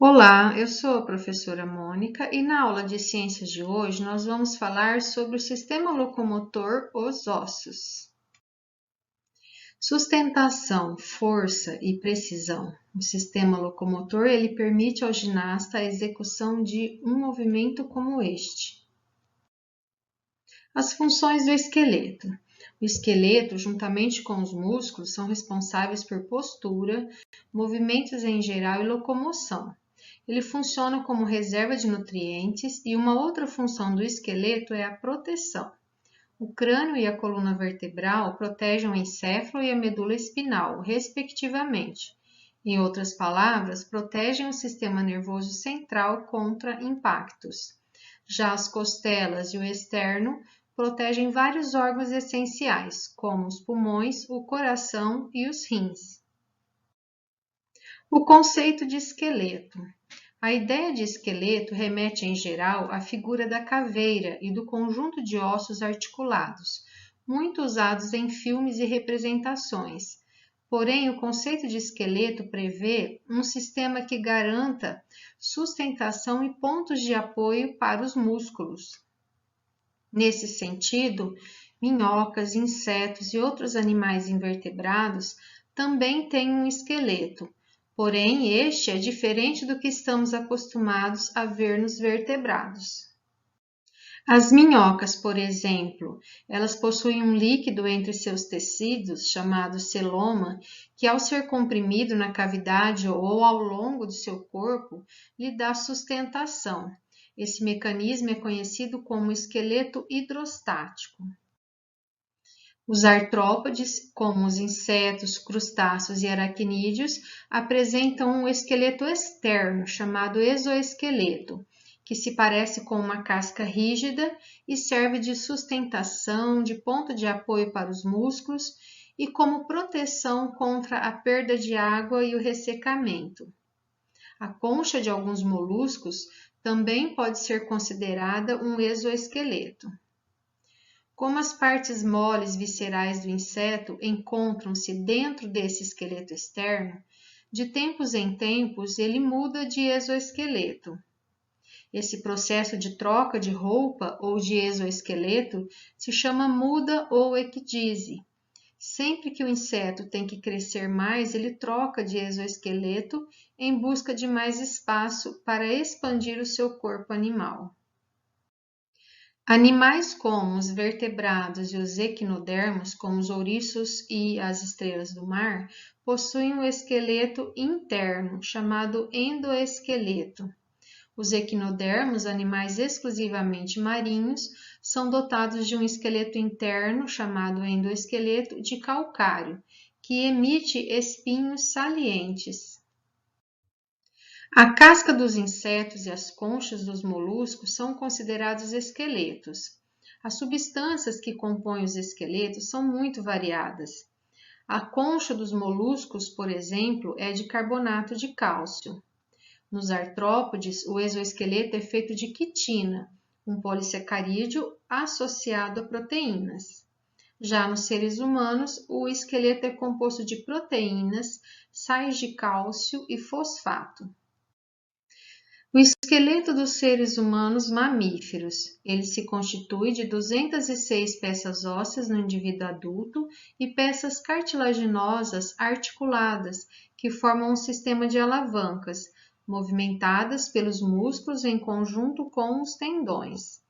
Olá, eu sou a professora Mônica e na aula de ciências de hoje nós vamos falar sobre o sistema locomotor, os ossos. Sustentação, força e precisão. O sistema locomotor ele permite ao ginasta a execução de um movimento como este. As funções do esqueleto. O esqueleto, juntamente com os músculos, são responsáveis por postura, movimentos em geral e locomoção. Ele funciona como reserva de nutrientes e uma outra função do esqueleto é a proteção. O crânio e a coluna vertebral protegem o encéfalo e a medula espinal, respectivamente. Em outras palavras, protegem o sistema nervoso central contra impactos. Já as costelas e o externo protegem vários órgãos essenciais, como os pulmões, o coração e os rins. O conceito de esqueleto. A ideia de esqueleto remete, em geral, à figura da caveira e do conjunto de ossos articulados, muito usados em filmes e representações. Porém, o conceito de esqueleto prevê um sistema que garanta sustentação e pontos de apoio para os músculos. Nesse sentido, minhocas, insetos e outros animais invertebrados também têm um esqueleto. Porém, este é diferente do que estamos acostumados a ver nos vertebrados. As minhocas, por exemplo, elas possuem um líquido entre seus tecidos, chamado celoma, que ao ser comprimido na cavidade ou ao longo do seu corpo, lhe dá sustentação. Esse mecanismo é conhecido como esqueleto hidrostático. Os artrópodes, como os insetos, crustáceos e aracnídeos, apresentam um esqueleto externo, chamado exoesqueleto, que se parece com uma casca rígida e serve de sustentação, de ponto de apoio para os músculos e como proteção contra a perda de água e o ressecamento. A concha de alguns moluscos também pode ser considerada um exoesqueleto. Como as partes moles viscerais do inseto encontram-se dentro desse esqueleto externo, de tempos em tempos ele muda de exoesqueleto. Esse processo de troca de roupa ou de exoesqueleto se chama muda ou ecdise. Sempre que o inseto tem que crescer mais, ele troca de exoesqueleto em busca de mais espaço para expandir o seu corpo animal. Animais como os vertebrados e os equinodermos, como os ouriços e as estrelas do mar, possuem um esqueleto interno, chamado endoesqueleto. Os equinodermos, animais exclusivamente marinhos, são dotados de um esqueleto interno, chamado endoesqueleto, de calcário, que emite espinhos salientes. A casca dos insetos e as conchas dos moluscos são considerados esqueletos. As substâncias que compõem os esqueletos são muito variadas. A concha dos moluscos, por exemplo, é de carbonato de cálcio. Nos artrópodes, o exoesqueleto é feito de quitina, um polissacarídeo associado a proteínas. Já nos seres humanos, o esqueleto é composto de proteínas, sais de cálcio e fosfato. O esqueleto dos seres humanos mamíferos. Ele se constitui de 206 peças ósseas no indivíduo adulto e peças cartilaginosas articuladas, que formam um sistema de alavancas, movimentadas pelos músculos em conjunto com os tendões.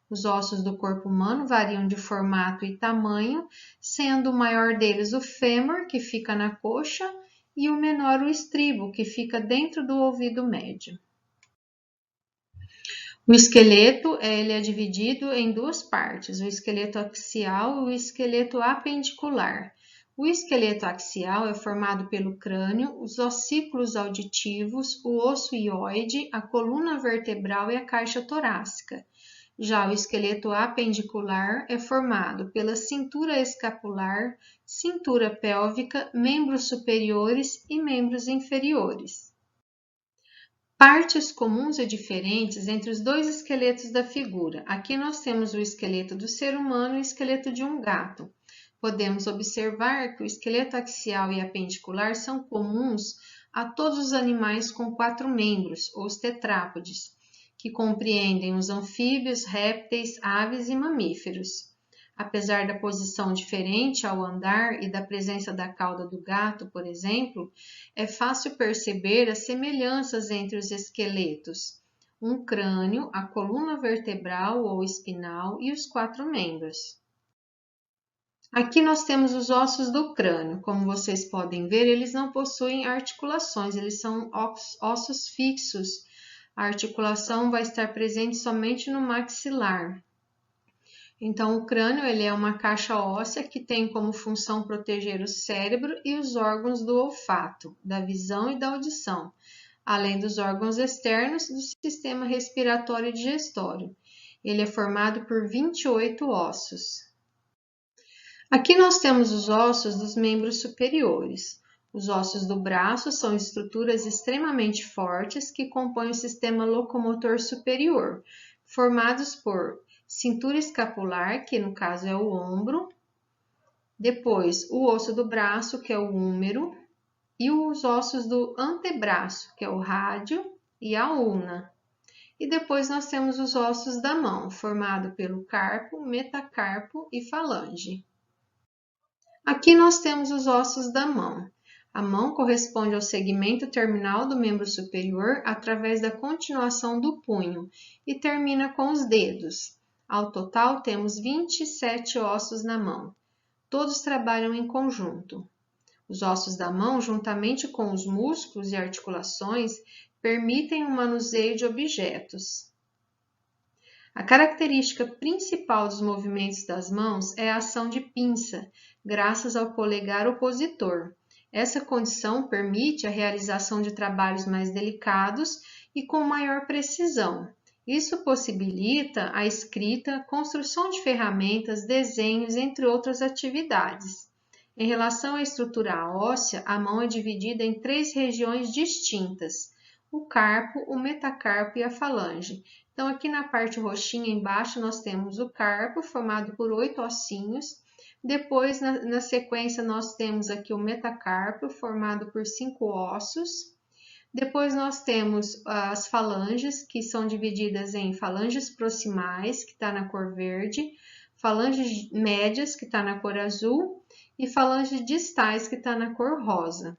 Os ossos do corpo humano variam de formato e tamanho, sendo o maior deles o fêmur, que fica na coxa, e o menor o estribo, que fica dentro do ouvido médio. O esqueleto ele é dividido em duas partes, o esqueleto axial e o esqueleto apendicular. O esqueleto axial é formado pelo crânio, os ossículos auditivos, o osso hioide, a coluna vertebral e a caixa torácica. Já o esqueleto apendicular é formado pela cintura escapular, cintura pélvica, membros superiores e membros inferiores. Partes comuns e diferentes entre os dois esqueletos da figura. Aqui nós temos o esqueleto do ser humano e o esqueleto de um gato. Podemos observar que o esqueleto axial e apendicular são comuns a todos os animais com 4 membros, os tetrápodes, que compreendem os anfíbios, répteis, aves e mamíferos. Apesar da posição diferente ao andar e da presença da cauda do gato, por exemplo, é fácil perceber as semelhanças entre os esqueletos, um crânio, a coluna vertebral ou espinal e os 4 membros. Aqui nós temos os ossos do crânio. Como vocês podem ver, eles não possuem articulações, eles são ossos fixos. A articulação vai estar presente somente no maxilar. Então, o crânio ele é uma caixa óssea que tem como função proteger o cérebro e os órgãos do olfato, da visão e da audição, além dos órgãos externos do sistema respiratório e digestório. Ele é formado por 28 ossos. Aqui nós temos os ossos dos membros superiores. Os ossos do braço são estruturas extremamente fortes que compõem o sistema locomotor superior, formados por cintura escapular, que no caso é o ombro, depois o osso do braço, que é o húmero, e os ossos do antebraço, que é o rádio e a ulna. E depois nós temos os ossos da mão, formado pelo carpo, metacarpo e falange. Aqui nós temos os ossos da mão. A mão corresponde ao segmento terminal do membro superior através da continuação do punho e termina com os dedos. Ao total, temos 27 ossos na mão. Todos trabalham em conjunto. Os ossos da mão, juntamente com os músculos e articulações, permitem o manuseio de objetos. A característica principal dos movimentos das mãos é a ação de pinça, graças ao polegar opositor. Essa condição permite a realização de trabalhos mais delicados e com maior precisão. Isso possibilita a escrita, construção de ferramentas, desenhos, entre outras atividades. Em relação à estrutura óssea, a mão é dividida em 3 regiões distintas: o carpo, o metacarpo e a falange. Então, aqui na parte roxinha embaixo, nós temos o carpo, formado por 8 ossinhos. Depois, na sequência, nós temos aqui o metacarpo, formado por 5 ossos. Depois nós temos as falanges, que são divididas em falanges proximais, que está na cor verde, falanges médias, que está na cor azul, e falanges distais, que está na cor rosa.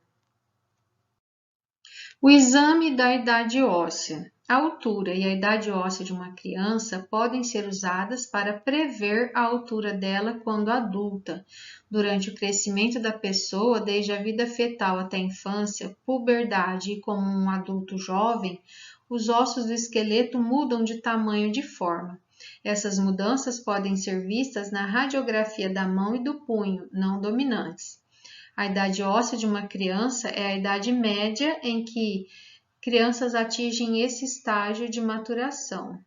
O exame da idade óssea. A altura e a idade óssea de uma criança podem ser usadas para prever a altura dela quando adulta, durante o crescimento da pessoa, desde a vida fetal até a infância, puberdade e como um adulto jovem, os ossos do esqueleto mudam de tamanho e de forma. Essas mudanças podem ser vistas na radiografia da mão e do punho, não dominantes. A idade óssea de uma criança é a idade média em que crianças atingem esse estágio de maturação.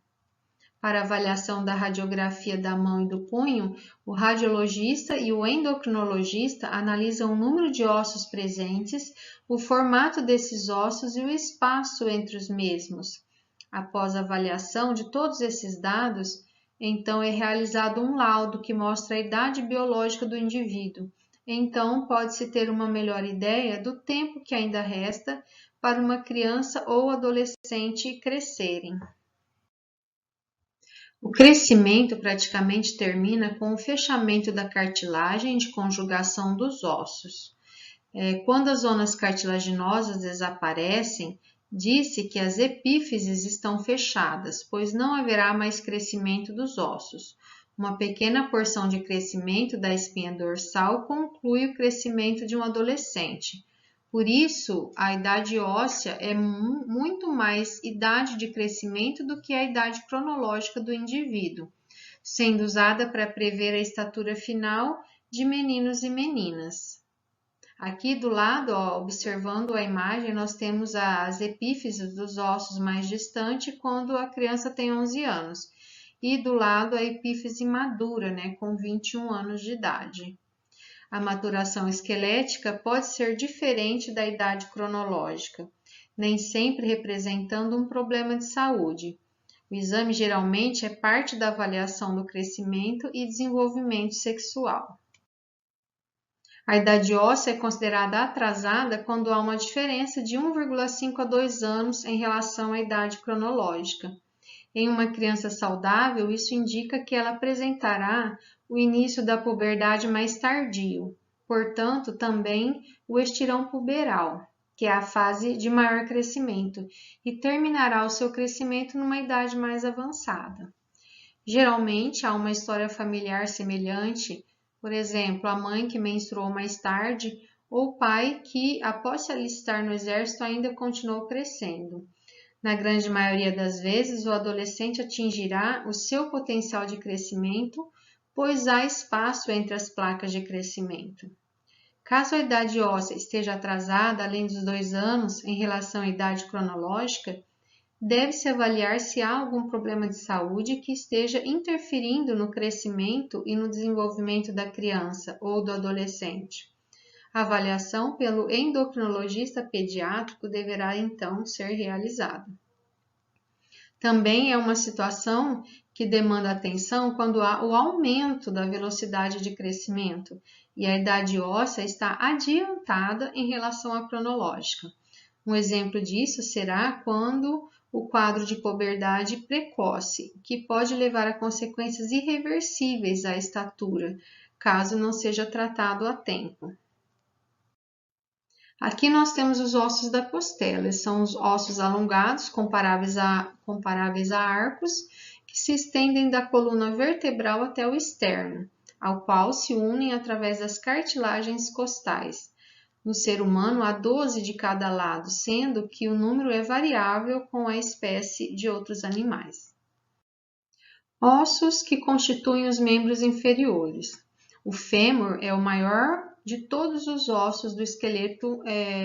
Para avaliação da radiografia da mão e do punho, o radiologista e o endocrinologista analisam o número de ossos presentes, o formato desses ossos e o espaço entre os mesmos. Após a avaliação de todos esses dados, então é realizado um laudo que mostra a idade biológica do indivíduo. Então, pode-se ter uma melhor ideia do tempo que ainda resta para uma criança ou adolescente crescerem. O crescimento praticamente termina com o fechamento da cartilagem de conjugação dos ossos. Quando as zonas cartilaginosas desaparecem, diz-se que as epífises estão fechadas, pois não haverá mais crescimento dos ossos. Uma pequena porção de crescimento da espinha dorsal conclui o crescimento de um adolescente. Por isso, a idade óssea é muito mais idade de crescimento do que a idade cronológica do indivíduo, sendo usada para prever a estatura final de meninos e meninas. Aqui do lado, observando a imagem, nós temos as epífises dos ossos mais distantes quando a criança tem 11 anos. E do lado a epífise madura, com 21 anos de idade. A maturação esquelética pode ser diferente da idade cronológica, nem sempre representando um problema de saúde. O exame geralmente é parte da avaliação do crescimento e desenvolvimento sexual. A idade óssea é considerada atrasada quando há uma diferença de 1,5 a 2 anos em relação à idade cronológica. Em uma criança saudável, isso indica que ela apresentará o início da puberdade mais tardio, portanto, também o estirão puberal, que é a fase de maior crescimento, e terminará o seu crescimento numa idade mais avançada. Geralmente, há uma história familiar semelhante, por exemplo, a mãe que menstruou mais tarde ou o pai que, após se alistar no exército, ainda continuou crescendo. Na grande maioria das vezes, o adolescente atingirá o seu potencial de crescimento, pois há espaço entre as placas de crescimento. Caso a idade óssea esteja atrasada além dos 2 anos em relação à idade cronológica, deve-se avaliar se há algum problema de saúde que esteja interferindo no crescimento e no desenvolvimento da criança ou do adolescente. A avaliação pelo endocrinologista pediátrico deverá então ser realizada. Também é uma situação que demanda atenção quando há o aumento da velocidade de crescimento e a idade óssea está adiantada em relação à cronológica. Um exemplo disso será quando o quadro de puberdade precoce, que pode levar a consequências irreversíveis à estatura, caso não seja tratado a tempo. Aqui nós temos os ossos da costela, eles são os ossos alongados, comparáveis a arcos, que se estendem da coluna vertebral até o externo, ao qual se unem através das cartilagens costais. No ser humano, há 12 de cada lado, sendo que o número é variável com a espécie de outros animais. Ossos que constituem os membros inferiores. O fêmur é o maior de todos os ossos do esqueleto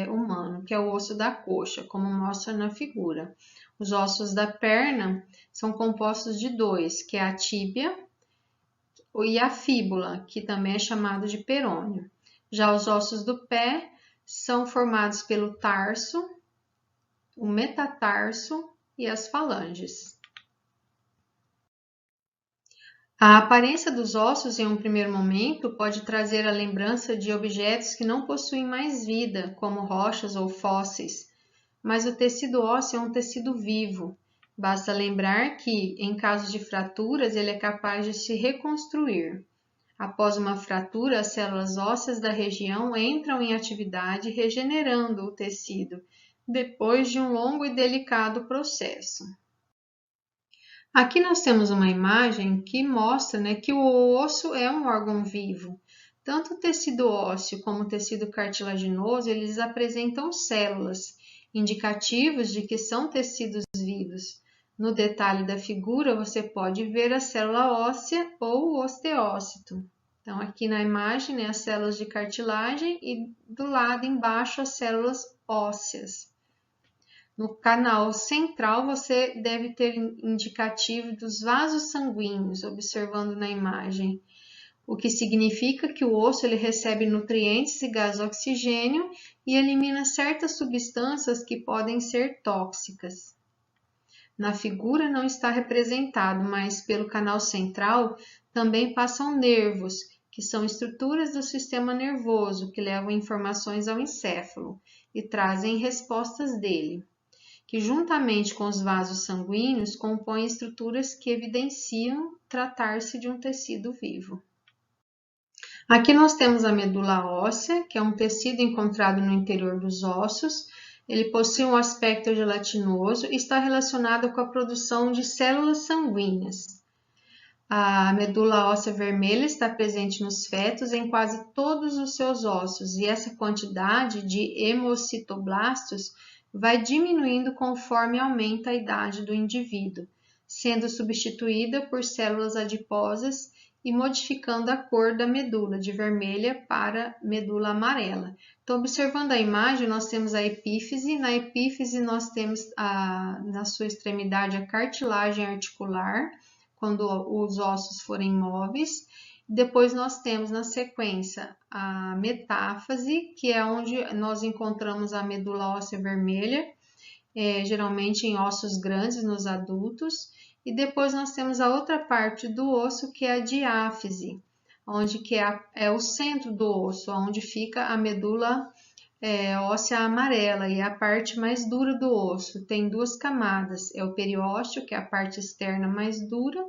humano, que é o osso da coxa, como mostra na figura. Os ossos da perna são compostos de 2, que é a tíbia e a fíbula, que também é chamado de perônio. Já os ossos do pé são formados pelo tarso, o metatarso e as falanges. A aparência dos ossos em um primeiro momento pode trazer a lembrança de objetos que não possuem mais vida, como rochas ou fósseis, mas o tecido ósseo é um tecido vivo. Basta lembrar que, em caso de fraturas, ele é capaz de se reconstruir. Após uma fratura, as células ósseas da região entram em atividade, regenerando o tecido, depois de um longo e delicado processo. Aqui nós temos uma imagem que mostra, que o osso é um órgão vivo. Tanto o tecido ósseo como o tecido cartilaginoso, eles apresentam células, indicativos de que são tecidos vivos. No detalhe da figura, você pode ver a célula óssea ou o osteócito. Então, aqui na imagem, as células de cartilagem e do lado embaixo as células ósseas. No canal central, você deve ter indicativo dos vasos sanguíneos, observando na imagem, o que significa que o osso ele recebe nutrientes e gás oxigênio e elimina certas substâncias que podem ser tóxicas. Na figura não está representado, mas pelo canal central também passam nervos, que são estruturas do sistema nervoso que levam informações ao encéfalo e trazem respostas dele, que juntamente com os vasos sanguíneos compõem estruturas que evidenciam tratar-se de um tecido vivo. Aqui nós temos a medula óssea, que é um tecido encontrado no interior dos ossos. Ele possui um aspecto gelatinoso e está relacionado com a produção de células sanguíneas. A medula óssea vermelha está presente nos fetos em quase todos os seus ossos e essa quantidade de hemocitoblastos vai diminuindo conforme aumenta a idade do indivíduo, sendo substituída por células adiposas e modificando a cor da medula, de vermelha para medula amarela. Então, observando a imagem, nós temos a epífise. Na epífise, nós temos na sua extremidade a cartilagem articular, quando os ossos forem móveis. Depois nós temos na sequência a metáfase, que é onde nós encontramos a medula óssea vermelha, geralmente em ossos grandes nos adultos. E depois nós temos a outra parte do osso, que é a diáfise, onde que é o centro do osso, onde fica a medula óssea amarela e a parte mais dura do osso. Tem duas camadas, é o periósteo, que é a parte externa mais dura,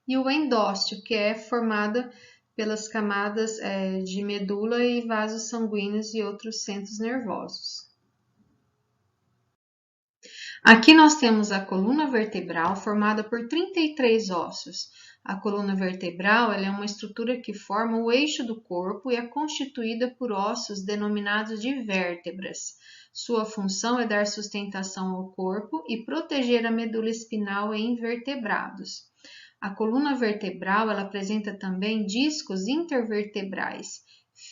e o endósteo, que é formada pelas camadas de medula e vasos sanguíneos e outros centros nervosos. Aqui nós temos a coluna vertebral formada por 33 ossos. A coluna vertebral ela é uma estrutura que forma o eixo do corpo e é constituída por ossos denominados de vértebras. Sua função é dar sustentação ao corpo e proteger a medula espinal em invertebrados. A coluna vertebral ela apresenta também discos intervertebrais,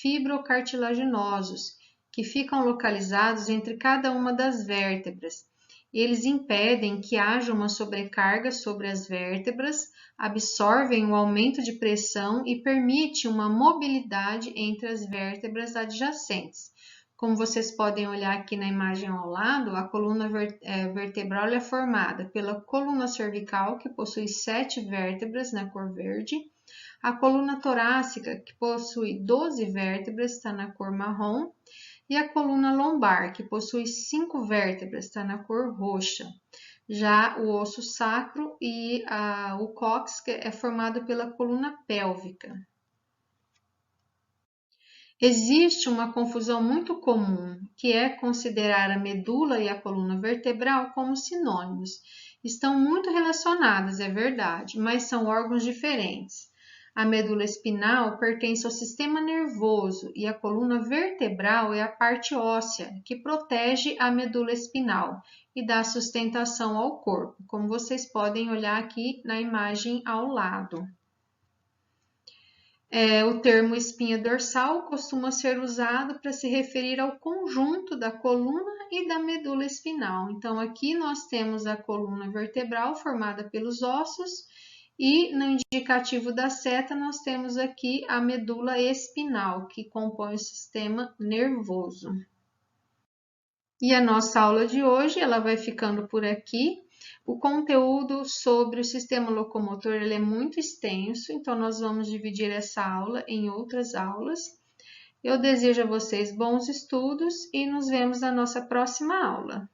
fibrocartilaginosos, que ficam localizados entre cada uma das vértebras. Eles impedem que haja uma sobrecarga sobre as vértebras, absorvem o aumento de pressão e permite uma mobilidade entre as vértebras adjacentes. Como vocês podem olhar aqui na imagem ao lado, a coluna vertebral é formada pela coluna cervical, que possui 7 vértebras na cor verde, a coluna torácica, que possui 12 vértebras, está na cor marrom, e a coluna lombar, que possui 5 vértebras, está na cor roxa. Já o osso sacro e o cóccix é formado pela coluna pélvica. Existe uma confusão muito comum, que é considerar a medula e a coluna vertebral como sinônimos. Estão muito relacionadas, é verdade, mas são órgãos diferentes. A medula espinal pertence ao sistema nervoso e a coluna vertebral é a parte óssea que protege a medula espinal e dá sustentação ao corpo, como vocês podem olhar aqui na imagem ao lado. O termo espinha dorsal costuma ser usado para se referir ao conjunto da coluna e da medula espinal. Então, aqui nós temos a coluna vertebral formada pelos ossos e no indicativo da seta nós temos aqui a medula espinal, que compõe o sistema nervoso. E a nossa aula de hoje ela vai ficando por aqui. O conteúdo sobre o sistema locomotor ele é muito extenso, então nós vamos dividir essa aula em outras aulas. Eu desejo a vocês bons estudos e nos vemos na nossa próxima aula.